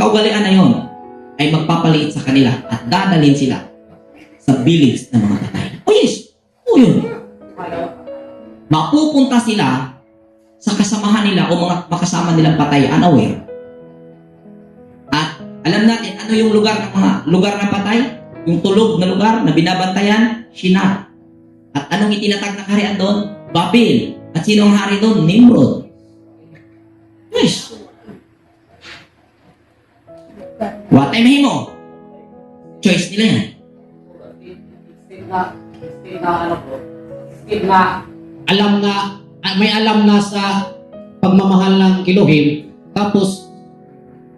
kaugalian na yon ay magpapaliit sa kanila at dadalhin sila sa bilis ng mga patay. Oh yes! Oh yun! Mapupunta sila sa kasamahan nila o mga makasama nilang patay, unaware. At alam natin, ano yung lugar ng mga lugar na patay? Yung tulog na lugar na binabantayan, Shinar. At anong itinatag na kaharian doon? Babil. At sino ang hari doon? Nimrod. Yes. What ay mahimo? Choice nila yan. May alam na sa pagmamahal ng Elohim, tapos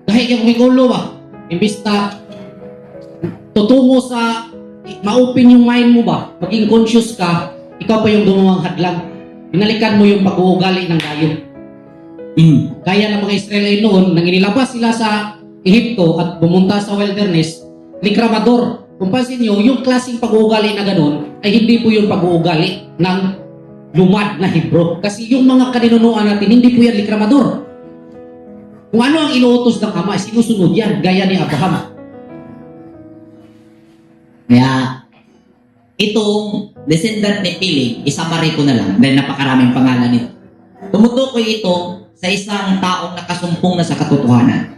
dahil yung may ulo ba, imbis na tutungo sa ma-open yung mind mo ba, maging conscious ka, ikaw pa yung gumawang hadlang. Binalikan mo yung pag-uugali ng gayo. Kaya ng mga Israelite noon, nang inilabas sila sa Ehipto at pumunta sa wilderness, likramador. Kung pansin nyo, yung klaseng pag-uugali na ganun, ay hindi po yung pag-uugali ng lumad na Hebro. Kasi yung mga kaninunuan natin, hindi po yan likramador. Kung ano ang inuutos ng Ama, sinusunod yan, gaya ni Abraham. Kaya, itong descendant ni Piling, isumary ko na lang dahil napakaraming pangalan nito. Tumutukoy ito sa isang taong nakasumpong na sa katotohanan.